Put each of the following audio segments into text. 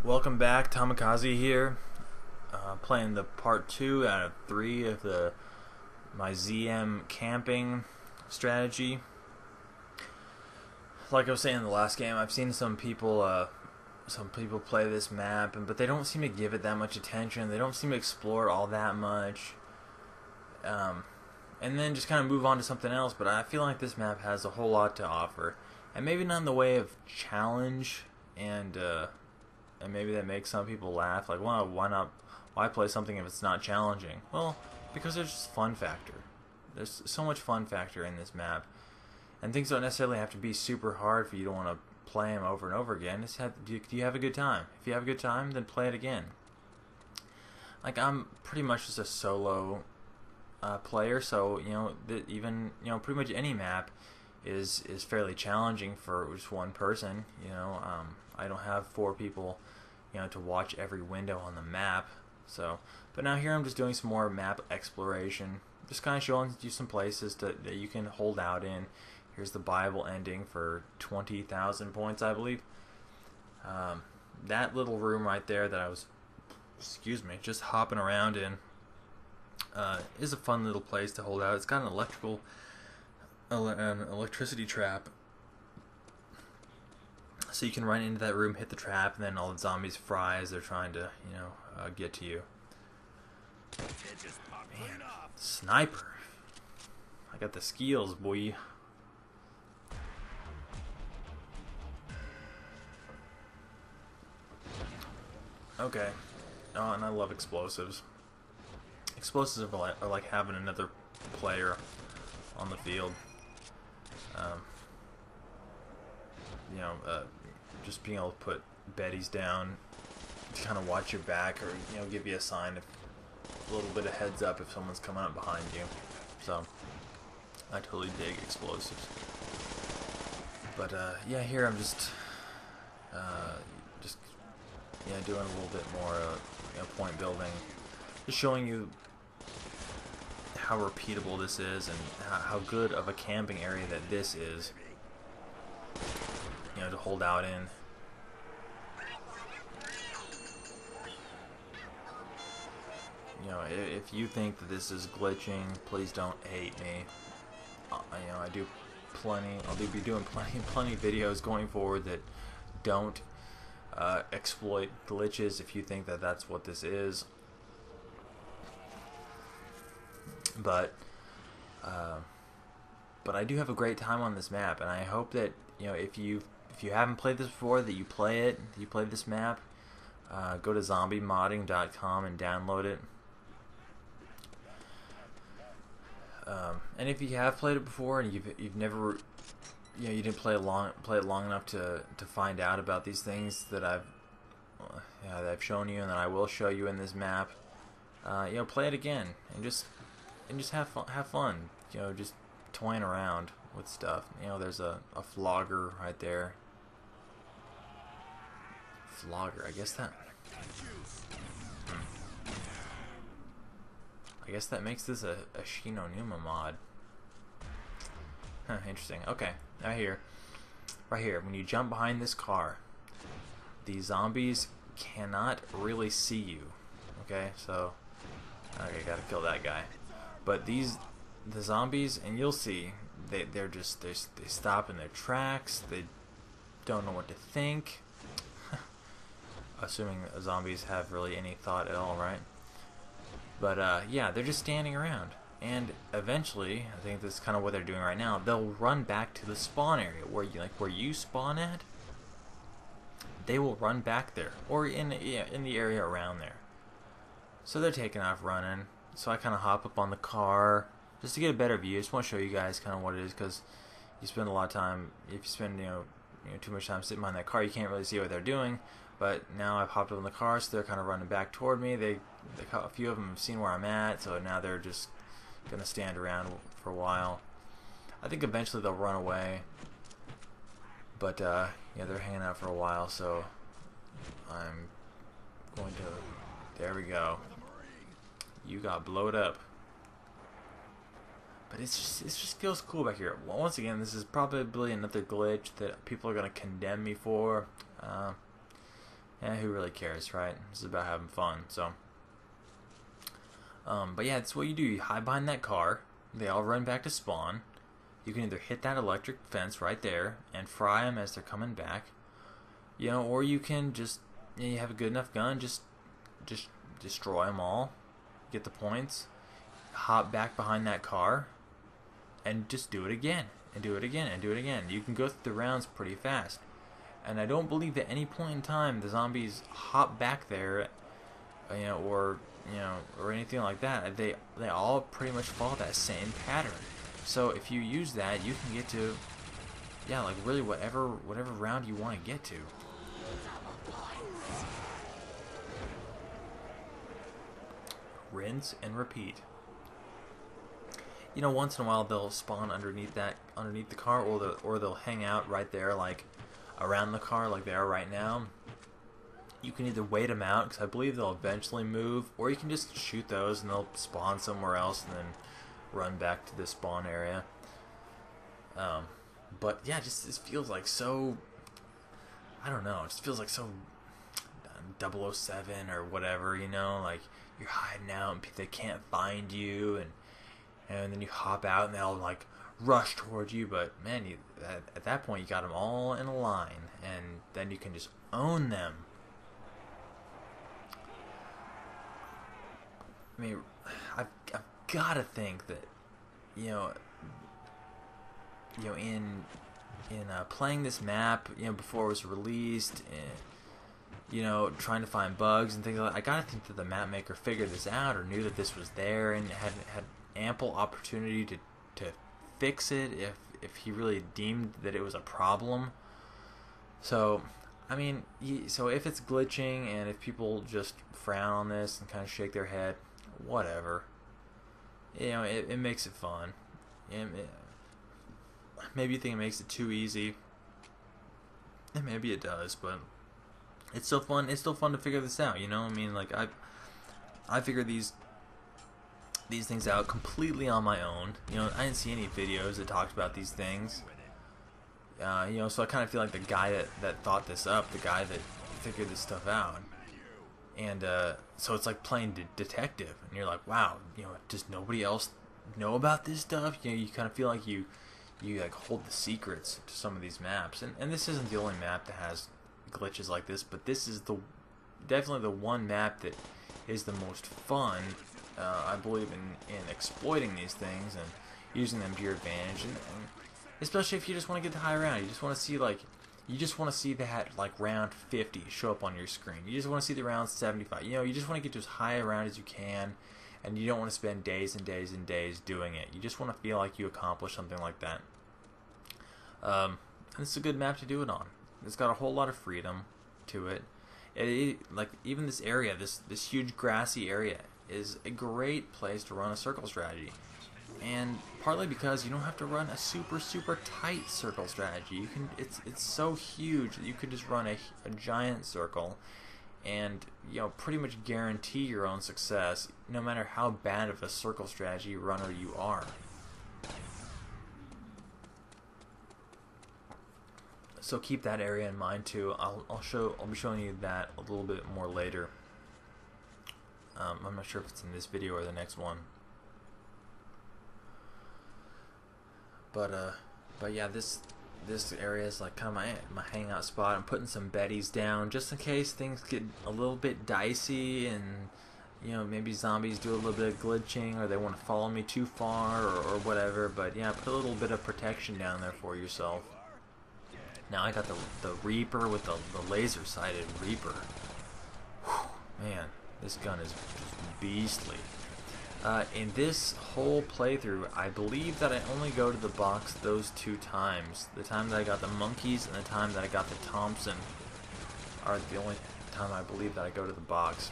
Welcome back, Tamikaze here. Playing the part 2 out of 3 of my ZM camping strategy. Like I was saying in the last game, I've seen some people play this map, but they don't seem to give it that much attention. They don't seem to explore it all that much, and then just kind of move on to something else. But I feel like this map has a whole lot to offer, and maybe not in the way of challenge and maybe that makes some people laugh. Like, well, why not? Why play something if it's not challenging? Well, because there's just fun factor. There's so much fun factor in this map, and things don't necessarily have to be super hard for you to want to play them over and over again. Do you have a good time? If you have a good time, then play it again. Like, I'm pretty much just a solo player, so even pretty much any map is fairly challenging for just one person. I don't have 4 people to watch every window on the map. So, but now here I'm just doing some more map exploration, just kind of showing you some places that you can hold out in. Here's the Bible ending for 20,000 points, I believe. That little room right there that I was, just hopping around in, is a fun little place to hold out. It's got an electricity trap, so you can run into that room, hit the trap, and then all the zombies fry as they're trying to, get to you. Man, sniper. I got the skills, boy. Okay. Oh, and I love explosives. Explosives are like having another player on the field. Um, just being able to put Betty's down to kind of watch your back, or give you a sign, if a little bit of heads up if someone's coming up behind you. So I totally dig explosives. But yeah, here I'm just doing a little bit more point building, just showing you how repeatable this is and how good of a camping area that this is, to hold out in. If you think that this is glitching, please don't hate me. I do plenty. I'll be doing plenty of videos going forward that don't exploit glitches. If you think that that's what this is, but I do have a great time on this map, and I hope that if you haven't played this before, that you play it. You play this map. Go to zombiemodding.com and download it. And if you have played it before and you've never, you didn't play it long enough to find out about these things that I've shown you and that I will show you in this map, play it again and just have fun. Just toying around with stuff. There's a flogger right there. Flogger, I guess that makes this a Shinonuma mod. Huh, interesting. Okay, right here, when you jump behind this car, the zombies cannot really see you. Okay, so gotta kill that guy. But the zombies, and you'll see, they stop in their tracks. They don't know what to think. Assuming zombies have really any thought at all, right? But yeah, they're just standing around, and eventually, I think this is kind of what they're doing right now. They'll run back to the spawn area where you spawn at. They will run back there, or in the area around there. So they're taking off running. So I kind of hop up on the car just to get a better view. I just want to show you guys kind of what it is, because you spend a lot of time. If you spend too much time sitting behind that car, you can't really see what they're doing. But now I've hopped up in the car, so they're kind of running back toward me. A few of them have seen where I'm at, so now they're just gonna stand around for a while. I think eventually they'll run away, but yeah, they're hanging out for a while, so I'm going to. There we go. You got blowed up. But it just feels cool back here. Well, once again, this is probably another glitch that people are gonna condemn me for. who really cares, right? This is about having fun. So, but yeah, that's what you do. You hide behind that car. They all run back to spawn. You can either hit that electric fence right there and fry them as they're coming back, or you can just, you have a good enough gun, just destroy them all, get the points, hop back behind that car, and just do it again, and do it again, and do it again. You can go through the rounds pretty fast. And I don't believe at any point in time the zombies hop back there, or anything like that. They all pretty much follow that same pattern. So if you use that, you can get to, like really whatever round you want to get to. Rinse and repeat. Once in a while they'll spawn underneath the car, or they'll hang out right there, like around the car, like they are right now. You can either wait them out, because I believe they'll eventually move, or you can just shoot those and they'll spawn somewhere else and then run back to the spawn area. But yeah, just this feels like so, I don't know, it just feels like so 007 or whatever, like you're hiding out and they can't find you, and then you hop out and they'll like rush towards you, but man, at that point you got them all in a line, and then you can just own them. I mean, I've got to think that, in playing this map, before it was released, and, trying to find bugs and things like that, I gotta think that the map maker figured this out, or knew that this was there, and had ample opportunity to fix it if he really deemed that it was a problem. So, I mean, so if it's glitching and if people just frown on this and kind of shake their head, whatever. It makes it fun. Maybe you think it makes it too easy, and maybe it does, but it's still fun. It's still fun to figure this out. I mean, like I figured these things out completely on my own. I didn't see any videos that talked about these things. So I kind of feel like the guy that thought this up, the guy that figured this stuff out. And so it's like playing detective, and you're like, wow, does nobody else know about this stuff? You kind of feel like you like hold the secrets to some of these maps, and this isn't the only map that has glitches like this, but this is definitely the one map that is the most fun. I believe in exploiting these things and using them to your advantage, and especially if you just want to get the high round. You just want to see that like round 50 show up on your screen. You just want to see the round 75. You just want to get to as high a round as you can, and you don't want to spend days and days and days doing it. You just want to feel like you accomplished something like that. And it's a good map to do it on. It's got a whole lot of freedom to it. Like even this area, this huge grassy area, is a great place to run a circle strategy. And partly because you don't have to run a super tight circle strategy. It's so huge that you could just run a giant circle and pretty much guarantee your own success, no matter how bad of a circle strategy runner you are. So keep that area in mind too. I'll be showing you that a little bit more later. I'm not sure if it's in this video or the next one. But yeah, this area is like kind of my hangout spot. I'm putting some betties down just in case things get a little bit dicey, and maybe zombies do a little bit of glitching, or they want to follow me too far, or whatever. But yeah, put a little bit of protection down there for yourself. Now I got the Reaper with the laser sighted Reaper. Whew, man, this gun is just beastly. In this whole playthrough, I believe that I only go to the box those 2 times. The time that I got the monkeys and the time that I got the Thompson are the only time I believe that I go to the box.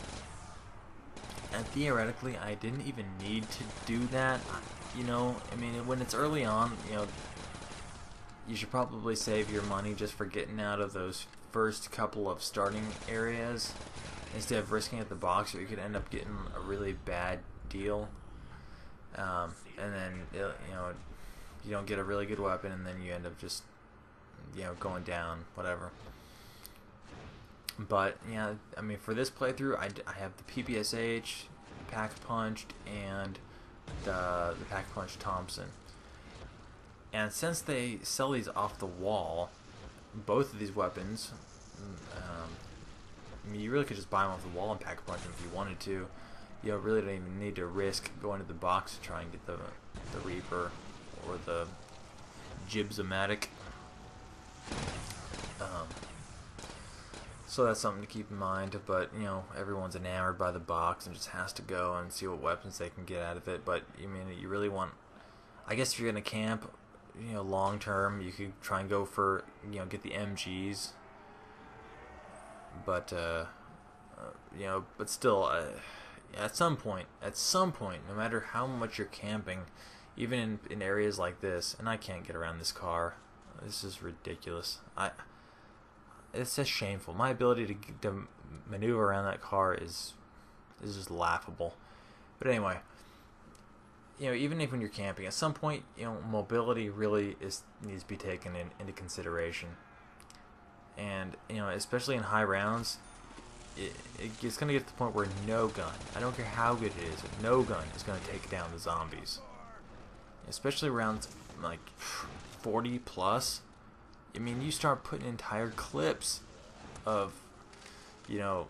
And theoretically, I didn't even need to do that. I mean, when it's early on, you should probably save your money just for getting out of those first couple of starting areas instead of risking at the box, or you could end up getting a really bad deal, and then you don't get a really good weapon, and then you end up just going down, whatever. But yeah, I mean, for this playthrough, I have the PPSH, Pack Punched, and the Pack Punch Thompson. And since they sell these off the wall, both of these weapons, I mean, you really could just buy them off the wall and Pack Punch them if you wanted to. You really don't even need to risk going to the box to try and get the Reaper or the Jib-O-Matic. So that's something to keep in mind, but everyone's enamored by the box and just has to go and see what weapons they can get out of it. But I mean, you really want, I guess if you're gonna camp, long term, you could try and go for, get the MGs. But but still, at some point, no matter how much you're camping, even in areas like this, and I can't get around this car. This is ridiculous. It's just shameful. My ability to maneuver around that car is just laughable. But anyway, even if when you're camping, at some point, mobility really needs to be taken into consideration. And especially in high rounds, it's going to get to the point where no gun, I don't care how good it is, no gun is going to take down the zombies. Especially around like 40 plus. I mean, you start putting entire clips of your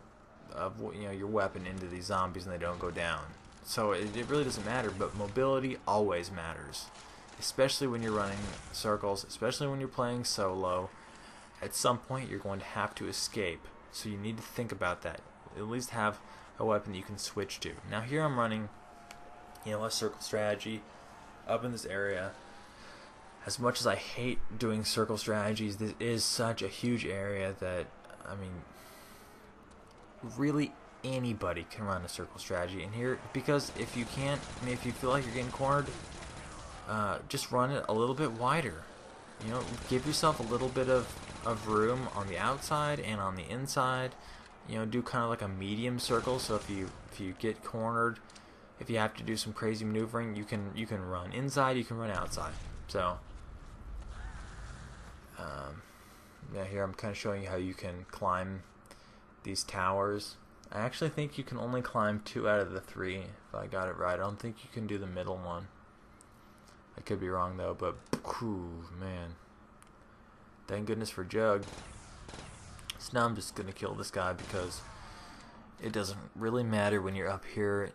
weapon into these zombies and they don't go down. So it really doesn't matter, but mobility always matters, especially when you're running circles, especially when you're playing solo. At some point you're going to have to escape, so you need to think about that. At least have a weapon that you can switch to. Now here I'm running a circle strategy up in this area. As much as I hate doing circle strategies, this is such a huge area that, I mean, really anybody can run a circle strategy in here. Because if you can't, if you feel like you're getting cornered, just run it a little bit wider. Give yourself a little bit of room on the outside and on the inside. Do kind of like a medium circle. So if you get cornered, if you have to do some crazy maneuvering, you can run inside, you can run outside. So yeah, here I'm kind of showing you how you can climb these towers. I actually think you can only climb 2 out of the 3, if I got it right. I don't think you can do the middle one. I could be wrong though, but whew, man. Thank goodness for Jug. So now I'm just gonna kill this guy because it doesn't really matter when you're up here.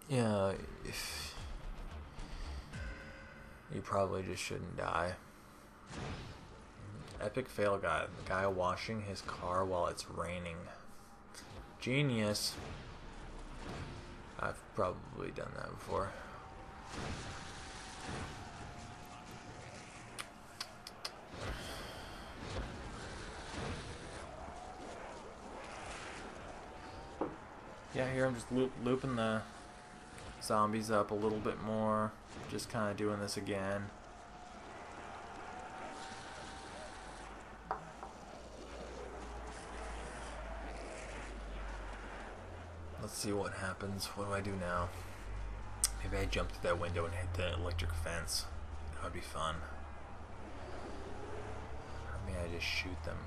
Yeah, if you probably just shouldn't die. Epic fail guy. The guy washing his car while it's raining. Genius. I've probably done that before. Yeah, here I'm just looping the zombies up a little bit more. Just kind of doing this again. Let's see what happens. What do I do now? Maybe I jump through that window and hit the electric fence. That would be fun. Or maybe I just shoot them.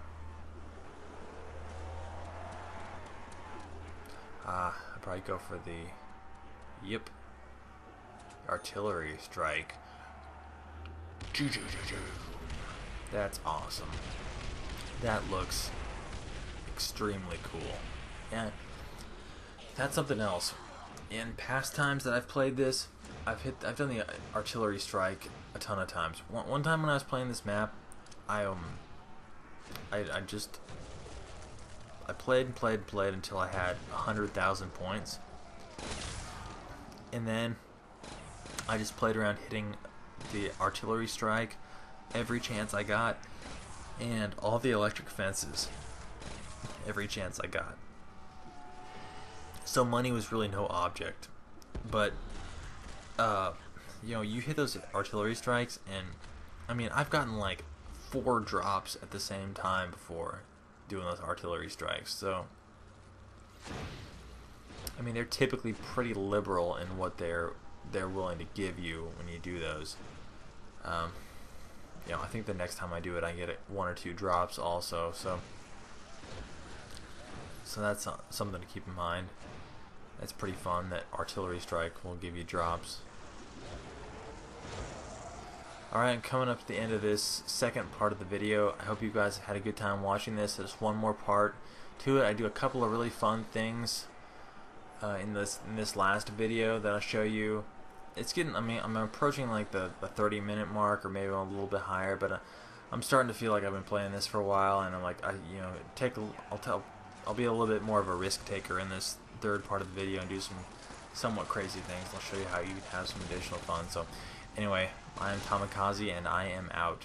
I'd probably go for the... Yep. Artillery strike. That's awesome. That looks extremely cool. And that's something else. In past times that I've played this, I've done the artillery strike a ton of times. One time when I was playing this map, I played until I had 100,000 points, and then I just played around hitting the artillery strike every chance I got, and all the electric fences every chance I got. So money was really no object, but you hit those artillery strikes, and I mean, I've gotten like 4 drops at the same time before doing those artillery strikes. So I mean, they're typically pretty liberal in what they're willing to give you when you do those. I think the next time I do it, I get 1 or 2 drops also. So So that's something to keep in mind. It's pretty fun that artillery strike will give you drops. Alright, coming up to the end of this second part of the video. I hope you guys had a good time watching this. There's one more part to it. I do a couple of really fun things in this last video that I'll show you. It's getting, I mean, I'm approaching like the 30-minute mark, or maybe a little bit higher, but I'm starting to feel like I've been playing this for a while, and I'm like, I'll be a little bit more of a risk taker in this third part of the video and do some somewhat crazy things. I'll show you how you can have some additional fun. So anyway, I am Tamikaze, and I am out.